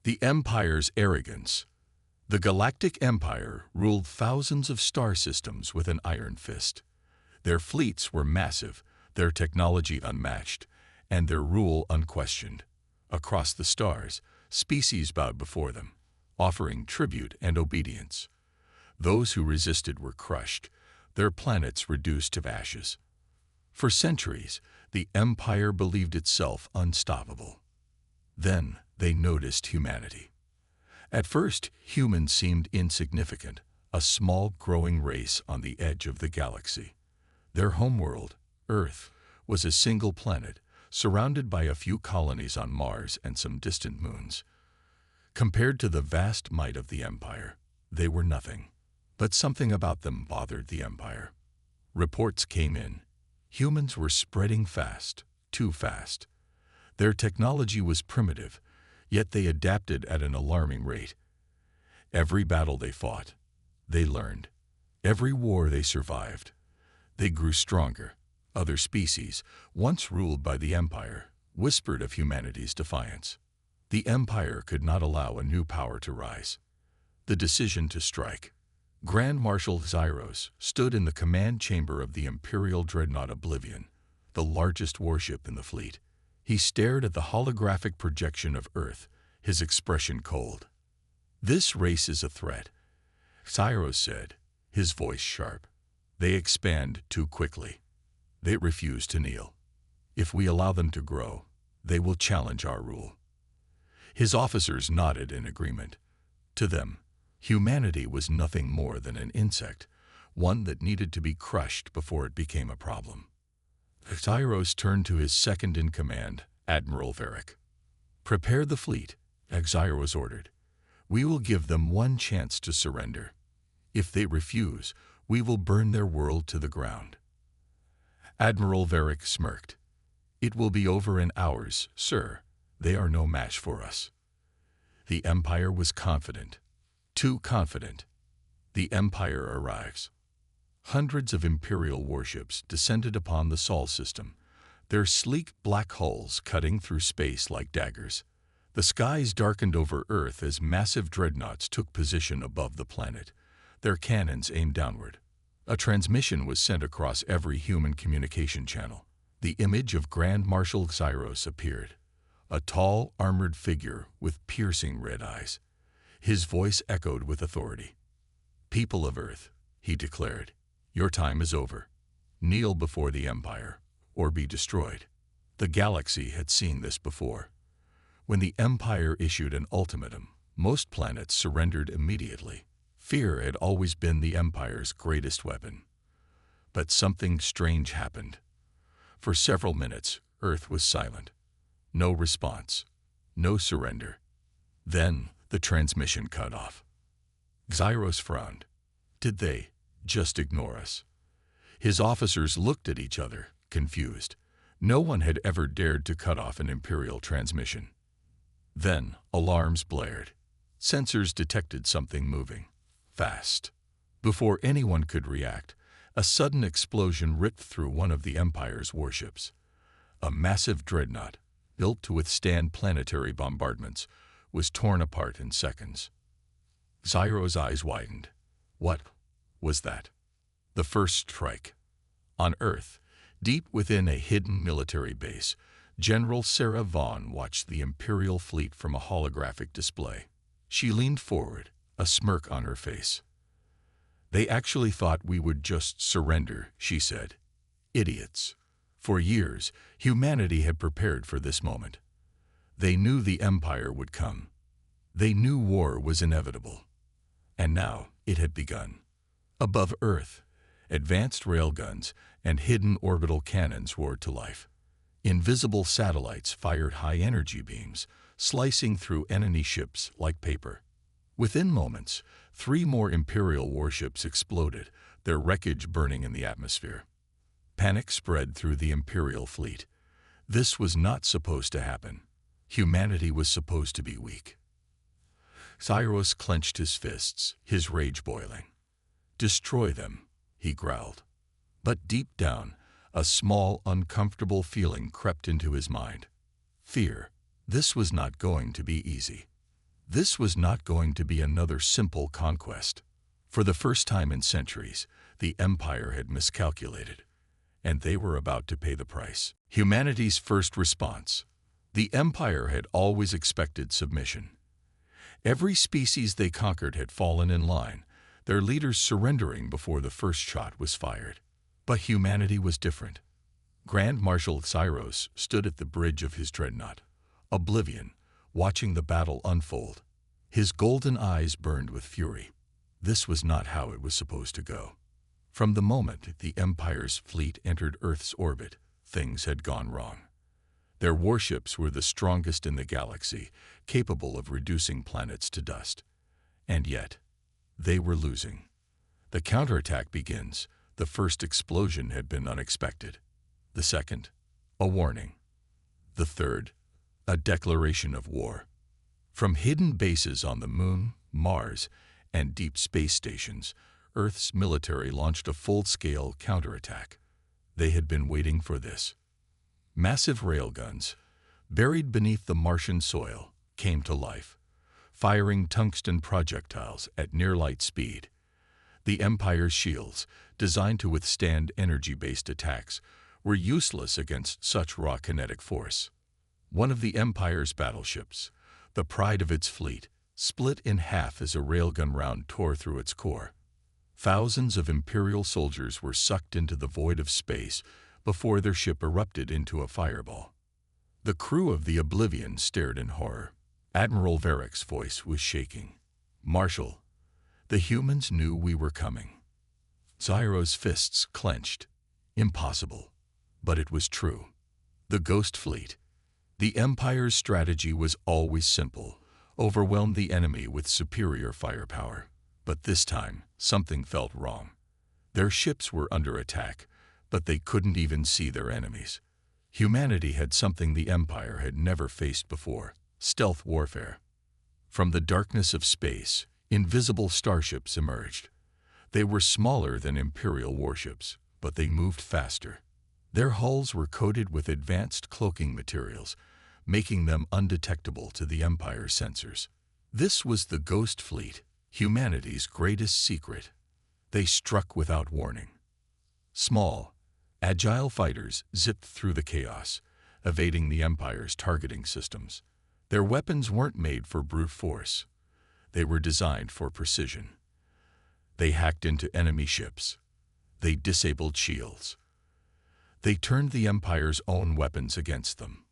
The Empire's arrogance. The Galactic Empire ruled thousands of star systems with an iron fist. Their fleets were massive, their technology unmatched, and their rule unquestioned. Across the stars, species bowed before them, offering tribute and obedience. Those who resisted were crushed, their planets reduced to ashes. For centuries, the Empire believed itself unstoppable. Then they noticed humanity. At first, humans seemed insignificant, a small growing race on the edge of the galaxy. Their homeworld, Earth, was a single planet, surrounded by a few colonies on Mars and some distant moons. Compared to the vast might of the Empire, they were nothing. But something about them bothered the Empire. Reports came in. Humans were spreading fast, too fast. Their technology was primitive, yet they adapted at an alarming rate. Every battle they fought, they learned. Every war they survived. They grew stronger. Other species, once ruled by the Empire, whispered of humanity's defiance. The Empire could not allow a new power to rise. The decision to strike. Grand Marshal Zyros stood in the command chamber of the Imperial Dreadnought Oblivion, the largest warship in the fleet. He stared at the holographic projection of Earth, his expression cold. "This race is a threat," Zyros said, his voice sharp. "They expand too quickly. They refuse to kneel. If we allow them to grow, they will challenge our rule." His officers nodded in agreement. To them, humanity was nothing more than an insect, one that needed to be crushed before it became a problem. Zyros turned to his second-in-command, Admiral Varric. "Prepare the fleet," Zyros ordered. "We will give them one chance to surrender. If they refuse, we will burn their world to the ground." Admiral Varric smirked. "It will be over in hours, sir. They are no match for us." The Empire was confident. Too confident. The Empire arrives. Hundreds of Imperial warships descended upon the Sol system, their sleek black hulls cutting through space like daggers. The skies darkened over Earth as massive dreadnoughts took position above the planet, their cannons aimed downward. A transmission was sent across every human communication channel. The image of Grand Marshal Zyros appeared, a tall, armored figure with piercing red eyes. His voice echoed with authority. "People of Earth," he declared, "your time is over. Kneel before the Empire, or be destroyed." The galaxy had seen this before. When the Empire issued an ultimatum, most planets surrendered immediately. Fear had always been the Empire's greatest weapon. But something strange happened. For several minutes, Earth was silent. No response. No surrender. Then, the transmission cut off. Zyros frowned. Did they just ignore us? His officers looked at each other, confused. No one had ever dared to cut off an Imperial transmission. Then, alarms blared. Sensors detected something moving. Fast. Before anyone could react, a sudden explosion ripped through one of the Empire's warships. A massive dreadnought, built to withstand planetary bombardments, was torn apart in seconds. Zyros' eyes widened. What was that? The first strike. On Earth, deep within a hidden military base, General Sarah Vaughn watched the Imperial fleet from a holographic display. She leaned forward, a smirk on her face. "They actually thought we would just surrender," she said. "Idiots." For years, humanity had prepared for this moment. They knew the Empire would come. They knew war was inevitable. And now it had begun. Above Earth, advanced railguns and hidden orbital cannons roared to life. Invisible satellites fired high-energy beams, slicing through enemy ships like paper. Within moments, 3 more Imperial warships exploded, their wreckage burning in the atmosphere. Panic spread through the Imperial fleet. This was not supposed to happen. Humanity was supposed to be weak. Zyros clenched his fists, his rage boiling. "Destroy them," he growled. But deep down, a small, uncomfortable feeling crept into his mind. Fear. This was not going to be easy. This was not going to be another simple conquest. For the first time in centuries, the Empire had miscalculated, and they were about to pay the price. Humanity's first response. The Empire had always expected submission. Every species they conquered had fallen in line, their leaders surrendering before the first shot was fired. But humanity was different. Grand Marshal Cyrus stood at the bridge of his dreadnought, oblivion, watching the battle unfold. His golden eyes burned with fury. This was not how it was supposed to go. From the moment the Empire's fleet entered Earth's orbit, things had gone wrong. Their warships were the strongest in the galaxy, capable of reducing planets to dust. And yet, they were losing. The counterattack begins. The first explosion had been unexpected. The second, a warning. The third, a declaration of war. From hidden bases on the Moon, Mars, and deep space stations, Earth's military launched a full-scale counterattack. They had been waiting for this. Massive railguns, buried beneath the Martian soil, came to life, firing tungsten projectiles at near-light speed. The Empire's shields, designed to withstand energy-based attacks, were useless against such raw kinetic force. One of the Empire's battleships, the pride of its fleet, split in half as a railgun round tore through its core. Thousands of Imperial soldiers were sucked into the void of space before their ship erupted into a fireball. The crew of the Oblivion stared in horror. Admiral Varick's voice was shaking. "Marshal, the humans knew we were coming." Zyro's fists clenched. Impossible. But it was true. The Ghost Fleet. The Empire's strategy was always simple: overwhelm the enemy with superior firepower. But this time, something felt wrong. Their ships were under attack, but they couldn't even see their enemies. Humanity had something the Empire had never faced before: stealth warfare. From the darkness of space, invisible starships emerged. They were smaller than Imperial warships, but they moved faster. Their hulls were coated with advanced cloaking materials, making them undetectable to the Empire's sensors. This was the Ghost Fleet, humanity's greatest secret. They struck without warning. Small, agile fighters zipped through the chaos, evading the Empire's targeting systems. Their weapons weren't made for brute force. They were designed for precision. They hacked into enemy ships. They disabled shields. They turned the Empire's own weapons against them.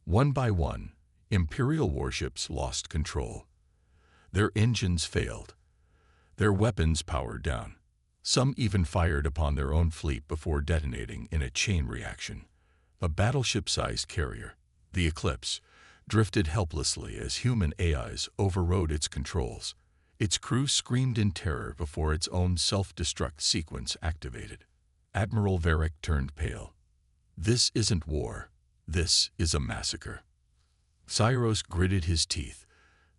One by one, Imperial warships lost control. Their engines failed. Their weapons powered down. Some even fired upon their own fleet before detonating in a chain reaction. A battleship-sized carrier, the Eclipse, drifted helplessly as human AIs overrode its controls. Its crew screamed in terror before its own self-destruct sequence activated. Admiral Varick turned pale. "This isn't war. This is a massacre." Cyrus gritted his teeth.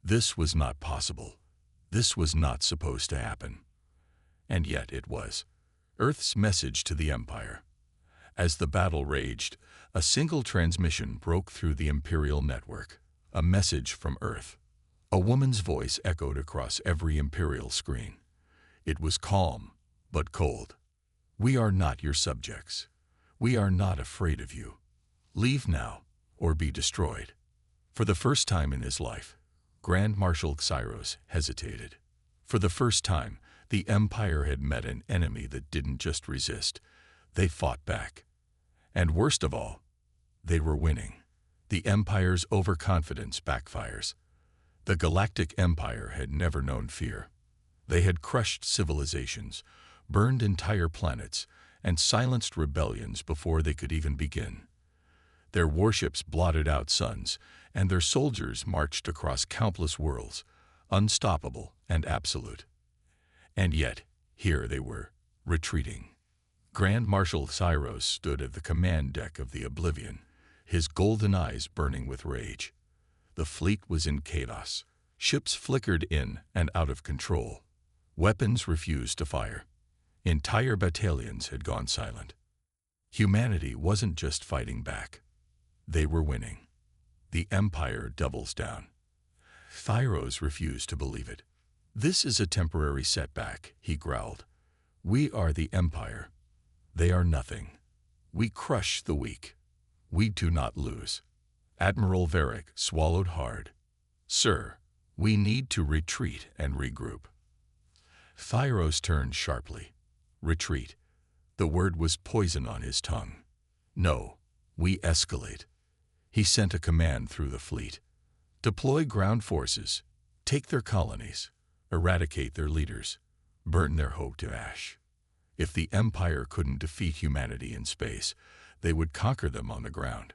This was not possible. This was not supposed to happen. And yet it was. Earth's message to the Empire. As the battle raged, a single transmission broke through the Imperial network. A message from Earth. A woman's voice echoed across every Imperial screen. It was calm, but cold. "We are not your subjects. We are not afraid of you. Leave now, or be destroyed." For the first time in his life, Grand Marshal Cyrus hesitated. For the first time, the Empire had met an enemy that didn't just resist. They fought back. And worst of all, they were winning. The Empire's overconfidence backfires. The Galactic Empire had never known fear. They had crushed civilizations, burned entire planets, and silenced rebellions before they could even begin. Their warships blotted out suns, and their soldiers marched across countless worlds, unstoppable and absolute. And yet, here they were, retreating. Grand Marshal Cyrus stood at the command deck of the Oblivion, his golden eyes burning with rage. The fleet was in chaos. Ships flickered in and out of control. Weapons refused to fire. Entire battalions had gone silent. Humanity wasn't just fighting back. They were winning. The Empire doubles down. Thyros refused to believe it. "This is a temporary setback," he growled. "We are the Empire. They are nothing. We crush the weak. We do not lose." Admiral Varric swallowed hard. "Sir, we need to retreat and regroup." Thyros turned sharply. Retreat. The word was poison on his tongue. "No, we escalate." He sent a command through the fleet. "Deploy ground forces. Take their colonies. Eradicate their leaders. Burn their hope to ash." If the Empire couldn't defeat humanity in space, they would conquer them on the ground.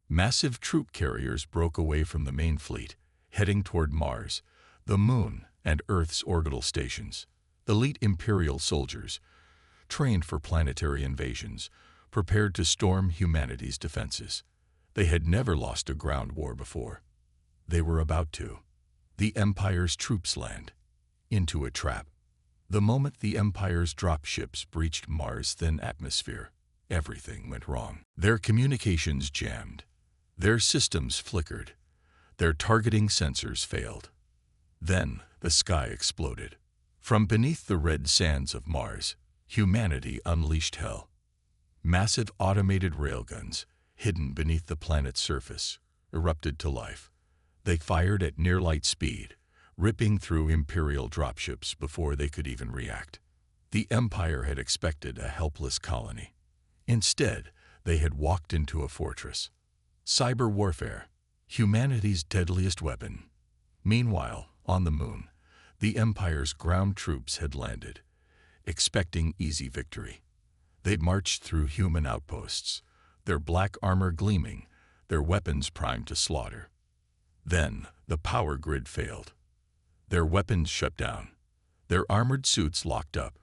Massive troop carriers broke away from the main fleet, heading toward Mars, the Moon, and Earth's orbital stations. Elite Imperial soldiers, trained for planetary invasions, prepared to storm humanity's defenses. They had never lost a ground war before. They were about to. The Empire's troops land into a trap. The moment the Empire's dropships breached Mars' thin atmosphere, everything went wrong. Their communications jammed. Their systems flickered. Their targeting sensors failed. Then the sky exploded. From beneath the red sands of Mars, humanity unleashed hell. Massive automated railguns, hidden beneath the planet's surface, erupted to life. They fired at near-light speed, ripping through Imperial dropships before they could even react. The Empire had expected a helpless colony. Instead, they had walked into a fortress. Cyber warfare, humanity's deadliest weapon. Meanwhile, on the Moon, the Empire's ground troops had landed, expecting easy victory. They'd marched through human outposts, their black armor gleaming, their weapons primed to slaughter. Then, the power grid failed. Their weapons shut down, their armored suits locked up,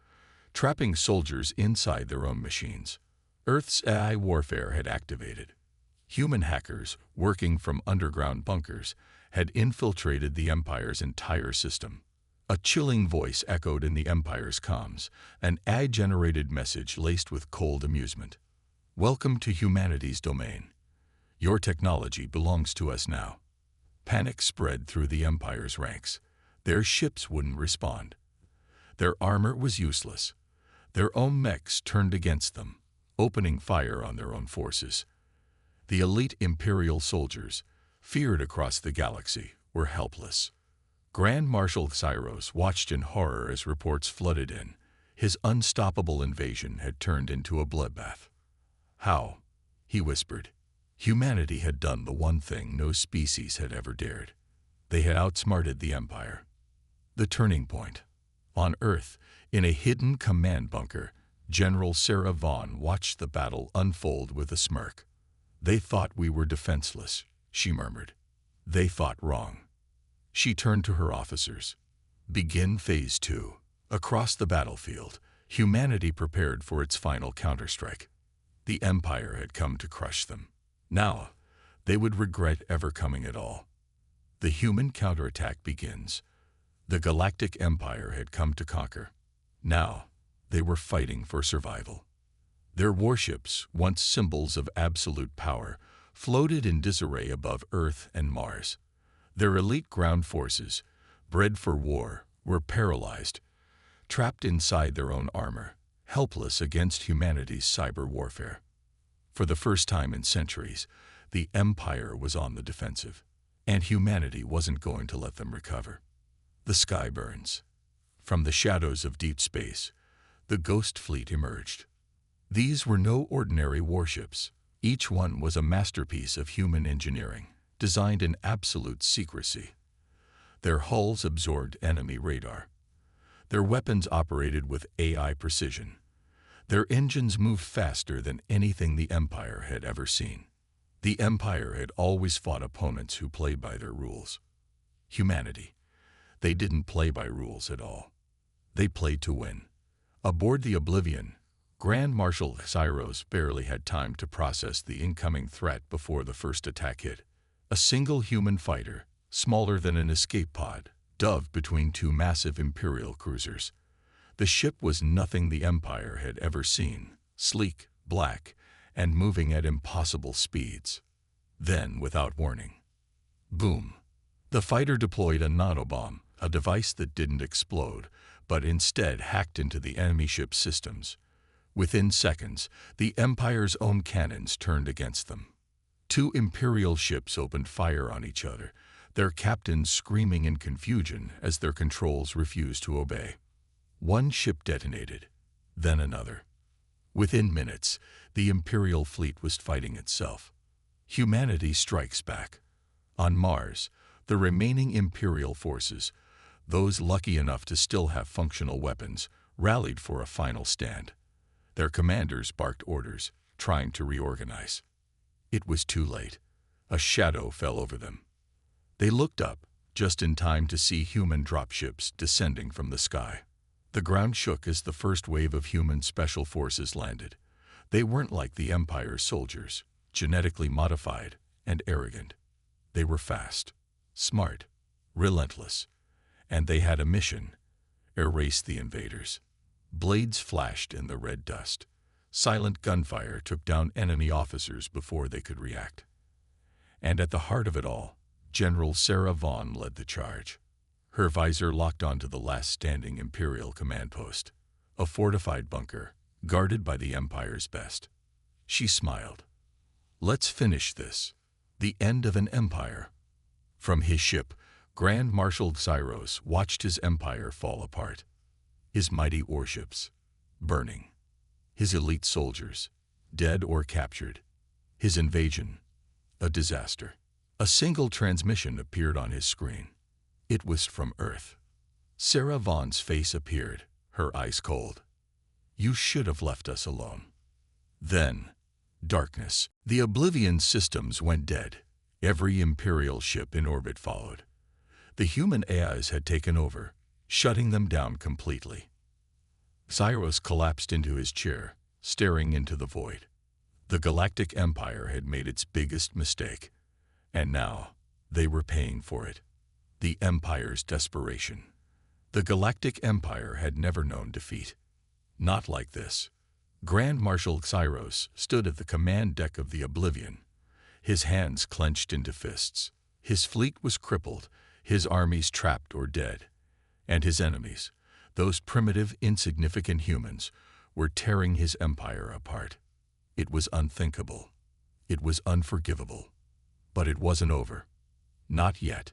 trapping soldiers inside their own machines. Earth's AI warfare had activated. Human hackers, working from underground bunkers, had infiltrated the Empire's entire system. A chilling voice echoed in the Empire's comms, an AI-generated message laced with cold amusement. "Welcome to humanity's domain. Your technology belongs to us now." Panic spread through the Empire's ranks. Their ships wouldn't respond. Their armor was useless. Their own mechs turned against them, opening fire on their own forces. The elite Imperial soldiers, feared across the galaxy, were helpless. Grand Marshal Thyros watched in horror as reports flooded in. His unstoppable invasion had turned into a bloodbath. "How?" he whispered. Humanity had done the one thing no species had ever dared. They had outsmarted the Empire. The turning point. On Earth, in a hidden command bunker, General Sarah Vaughn watched the battle unfold with a smirk. "They thought we were defenseless," she murmured. "They fought wrong." She turned to her officers. "Begin Phase 2. Across the battlefield, humanity prepared for its final counterstrike. The Empire had come to crush them. Now, they would regret ever coming at all. The human counterattack begins. The Galactic Empire had come to conquer. Now, they were fighting for survival." Their warships, once symbols of absolute power, floated in disarray above Earth and Mars. Their elite ground forces, bred for war, were paralyzed, trapped inside their own armor, helpless against humanity's cyber warfare. For the first time in centuries, the Empire was on the defensive, and humanity wasn't going to let them recover. The sky burns. From the shadows of deep space, the Ghost Fleet emerged. These were no ordinary warships. Each one was a masterpiece of human engineering, designed in absolute secrecy. Their hulls absorbed enemy radar. Their weapons operated with AI precision. Their engines moved faster than anything the Empire had ever seen. The Empire had always fought opponents who played by their rules. Humanity. They didn't play by rules at all. They played to win. Aboard the Oblivion, Grand Marshal Thyros barely had time to process the incoming threat before the first attack hit. A single human fighter, smaller than an escape pod, dove between two massive Imperial cruisers. The ship was nothing the Empire had ever seen, sleek, black, and moving at impossible speeds. Then, without warning, boom! The fighter deployed a nanobomb, a device that didn't explode, but instead hacked into the enemy ship's systems. Within seconds, the Empire's own cannons turned against them. Two Imperial ships opened fire on each other, their captains screaming in confusion as their controls refused to obey. One ship detonated, then another. Within minutes, the Imperial fleet was fighting itself. Humanity strikes back. On Mars, the remaining Imperial forces, those lucky enough to still have functional weapons, rallied for a final stand. Their commanders barked orders, trying to reorganize. It was too late. A shadow fell over them. They looked up, just in time to see human dropships descending from the sky. The ground shook as the first wave of human special forces landed. They weren't like the Empire's soldiers, genetically modified and arrogant. They were fast, smart, relentless, and they had a mission: erase the invaders. Blades flashed in the red dust. Silent gunfire took down enemy officers before they could react. And at the heart of it all, General Sarah Vaughn led the charge. Her visor locked onto the last standing Imperial command post, a fortified bunker guarded by the Empire's best. She smiled. "Let's finish this. The end of an empire." From his ship, Grand Marshal Xyros watched his empire fall apart. His mighty warships, burning. His elite soldiers, dead or captured. His invasion, a disaster. A single transmission appeared on his screen. It was from Earth. Sarah Vaughn's face appeared, her eyes cold. "You should have left us alone." Then, darkness. The Oblivion systems went dead. Every Imperial ship in orbit followed. The human AIs had taken over, shutting them down completely. Xyros collapsed into his chair, staring into the void. The Galactic Empire had made its biggest mistake, and now they were paying for it. The Empire's desperation. The Galactic Empire had never known defeat. Not like this. Grand Marshal Xyros stood at the command deck of the Oblivion, his hands clenched into fists. His fleet was crippled, his armies trapped or dead, and his enemies, those primitive, insignificant humans, were tearing his empire apart. It was unthinkable. It was unforgivable. But it wasn't over. Not yet.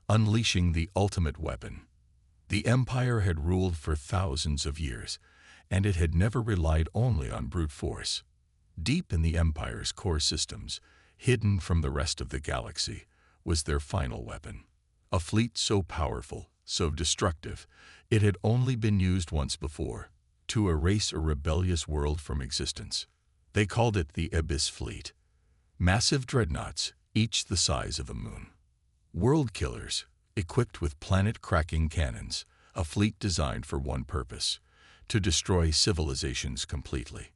Unleashing the ultimate weapon. The Empire had ruled for thousands of years, and it had never relied only on brute force. Deep in the Empire's core systems, hidden from the rest of the galaxy, was their final weapon. A fleet so powerful, so destructive, it had only been used once before, to erase a rebellious world from existence. They called it the Abyss Fleet. Massive dreadnoughts, each the size of a moon. World killers, equipped with planet-cracking cannons, a fleet designed for one purpose: to destroy civilizations completely.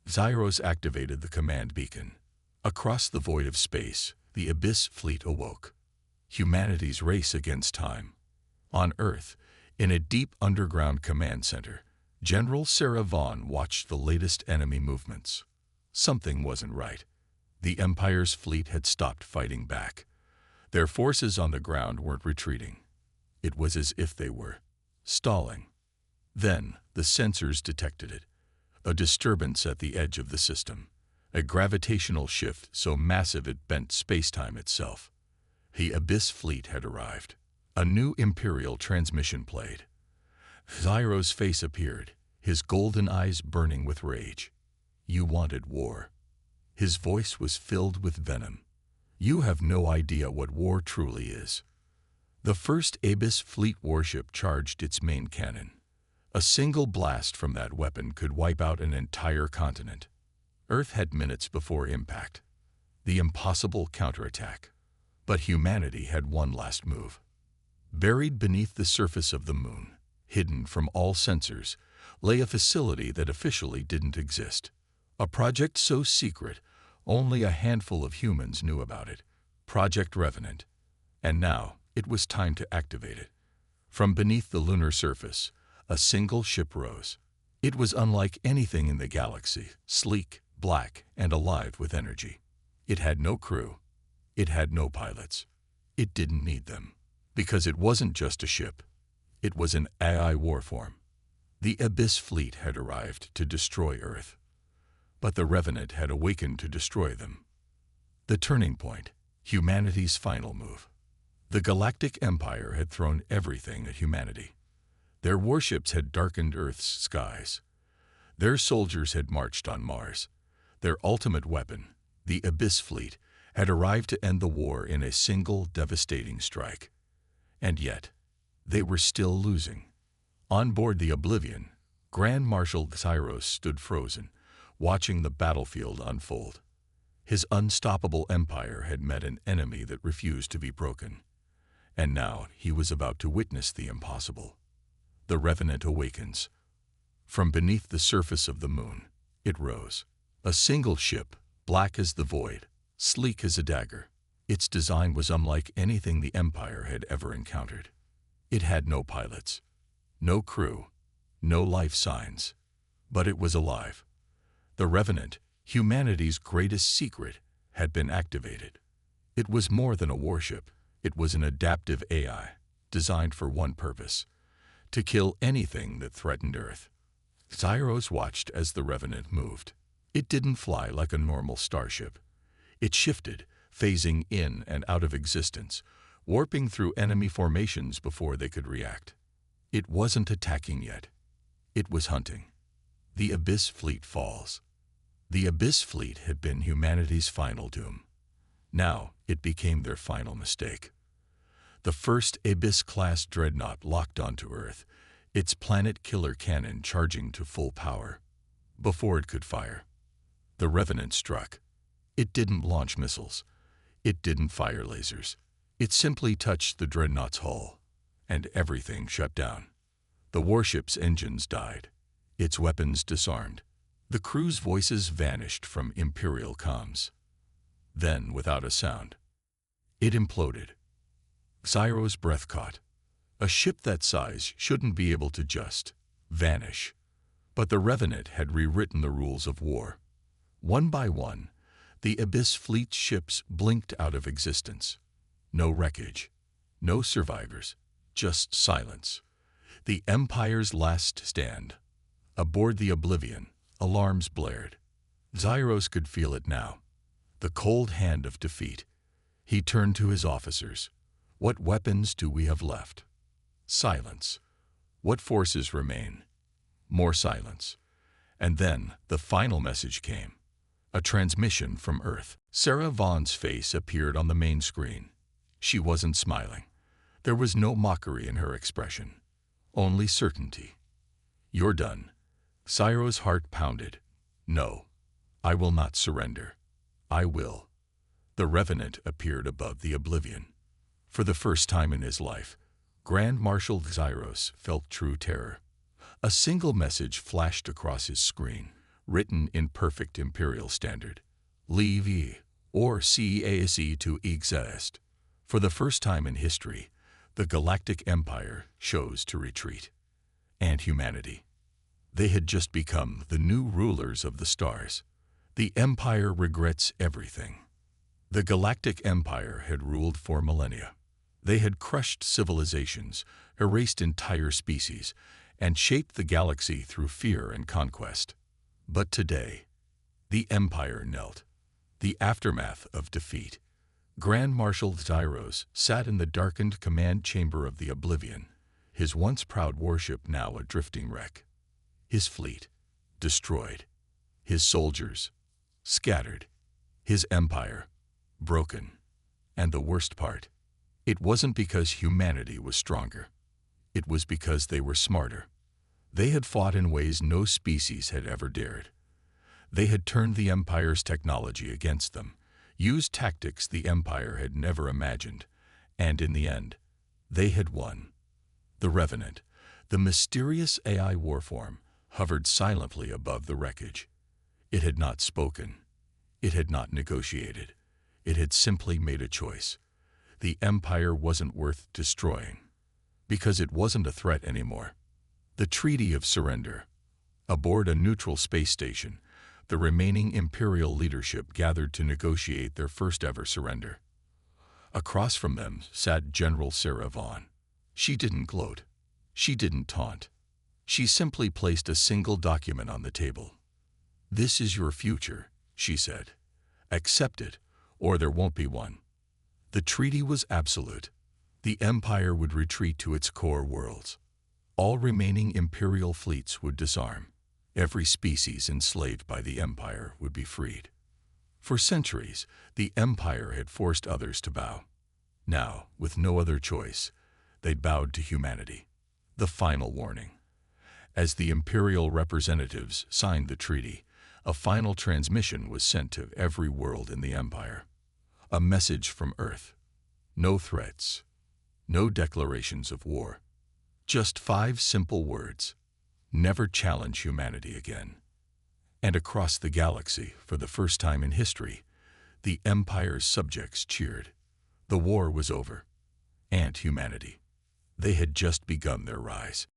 Xyros activated the command beacon. Across the void of space, the Abyss Fleet awoke. Humanity's race against time. On Earth, in a deep underground command center, General Sarah Vaughn watched the latest enemy movements. Something wasn't right. The Empire's fleet had stopped fighting back. Their forces on the ground weren't retreating. It was as if they were stalling. Then, the sensors detected it. A disturbance at the edge of the system. A gravitational shift so massive it bent space-time itself. The Abyss Fleet had arrived. A new Imperial transmission played. Xyros' face appeared, his golden eyes burning with rage. "You wanted war." His voice was filled with venom. "You have no idea what war truly is." The first Abyss Fleet warship charged its main cannon. A single blast from that weapon could wipe out an entire continent. Earth had minutes before impact. The impossible counterattack. But humanity had one last move. Buried beneath the surface of the moon, hidden from all sensors, lay a facility that officially didn't exist. A project so secret, only a handful of humans knew about it. Project Revenant. And now, it was time to activate it. From beneath the lunar surface, a single ship rose. It was unlike anything in the galaxy, sleek, black, and alive with energy. It had no crew. It had no pilots. It didn't need them, because it wasn't just a ship. It was an AI warform. The Abyss fleet had arrived to destroy Earth, but the Revenant had awakened to destroy them. The turning point, humanity's final move. The Galactic Empire had thrown everything at humanity. Their warships had darkened Earth's skies. Their soldiers had marched on Mars. Their ultimate weapon, the Abyss fleet, had arrived to end the war in a single devastating strike. And yet, they were still losing. On board the Oblivion, Grand Marshal Xyros stood frozen, watching the battlefield unfold. His unstoppable empire had met an enemy that refused to be broken. And now he was about to witness the impossible. The Revenant awakens. From beneath the surface of the moon, it rose. A single ship, black as the void, sleek as a dagger. Its design was unlike anything the Empire had ever encountered. It had no pilots, no crew, no life signs, but it was alive. The Revenant, humanity's greatest secret, had been activated. It was more than a warship. It was an adaptive AI, designed for one purpose: to kill anything that threatened Earth. Xyros watched as the Revenant moved. It didn't fly like a normal starship. It shifted, phasing in and out of existence, warping through enemy formations before they could react. It wasn't attacking yet. It was hunting. The Abyss fleet falls. The Abyss fleet had been humanity's final doom. Now it became their final mistake. The first Abyss-class dreadnought locked onto Earth, its planet-killer cannon charging to full power. Before it could fire, the Revenant struck. It didn't launch missiles. It didn't fire lasers. It simply touched the dreadnought's hull, and everything shut down. The warship's engines died, its weapons disarmed. The crew's voices vanished from Imperial comms. Then, without a sound, it imploded. Xyros' breath caught. A ship that size shouldn't be able to just vanish. But the Revenant had rewritten the rules of war. One by one, the Abyss fleet's ships blinked out of existence. No wreckage, no survivors, just silence. The Empire's last stand. Aboard the Oblivion, alarms blared. Xyros could feel it now. The cold hand of defeat. He turned to his officers. What weapons do we have left? Silence. What forces remain? More silence. And then the final message came. A transmission from Earth. Sarah Vaughan's face appeared on the main screen. She wasn't smiling. There was no mockery in her expression. Only certainty. You're done. Xyros' heart pounded. No, I will not surrender. I will. The Revenant appeared above the Oblivion. For the first time in his life, Grand Marshal Xyros felt true terror. A single message flashed across his screen, written in perfect Imperial standard. Leave or CASE to exist. For the first time in history, the Galactic Empire chose to retreat. And humanity. They had just become the new rulers of the stars. The Empire regrets everything. The Galactic Empire had ruled for millennia. They had crushed civilizations, erased entire species, and shaped the galaxy through fear and conquest. But today, the Empire knelt. The aftermath of defeat. Grand Marshal Xyros sat in the darkened command chamber of the Oblivion, his once proud warship now a drifting wreck. His fleet, destroyed. His soldiers, scattered. His empire, broken. And the worst part, it wasn't because humanity was stronger. It was because they were smarter. They had fought in ways no species had ever dared. They had turned the Empire's technology against them, used tactics the Empire had never imagined, and in the end, they had won. The Revenant, the mysterious AI warform, hovered silently above the wreckage. It had not spoken. It had not negotiated. It had simply made a choice. The Empire wasn't worth destroying, because it wasn't a threat anymore. The Treaty of Surrender. Aboard a neutral space station, the remaining Imperial leadership gathered to negotiate their first-ever surrender. Across from them sat General Sarah Vaughn. She didn't gloat. She didn't taunt. She simply placed a single document on the table. "This is your future," she said. "Accept it, or there won't be one." The treaty was absolute. The Empire would retreat to its core worlds. All remaining Imperial fleets would disarm. Every species enslaved by the Empire would be freed. For centuries, the Empire had forced others to bow. Now, with no other choice, they bowed to humanity. The final warning. As the Imperial representatives signed the treaty, a final transmission was sent to every world in the Empire. A message from Earth. No threats. No declarations of war. Just 5 simple words. Never challenge humanity again. And across the galaxy, for the first time in history, the Empire's subjects cheered. The war was over. And humanity. They had just begun their rise.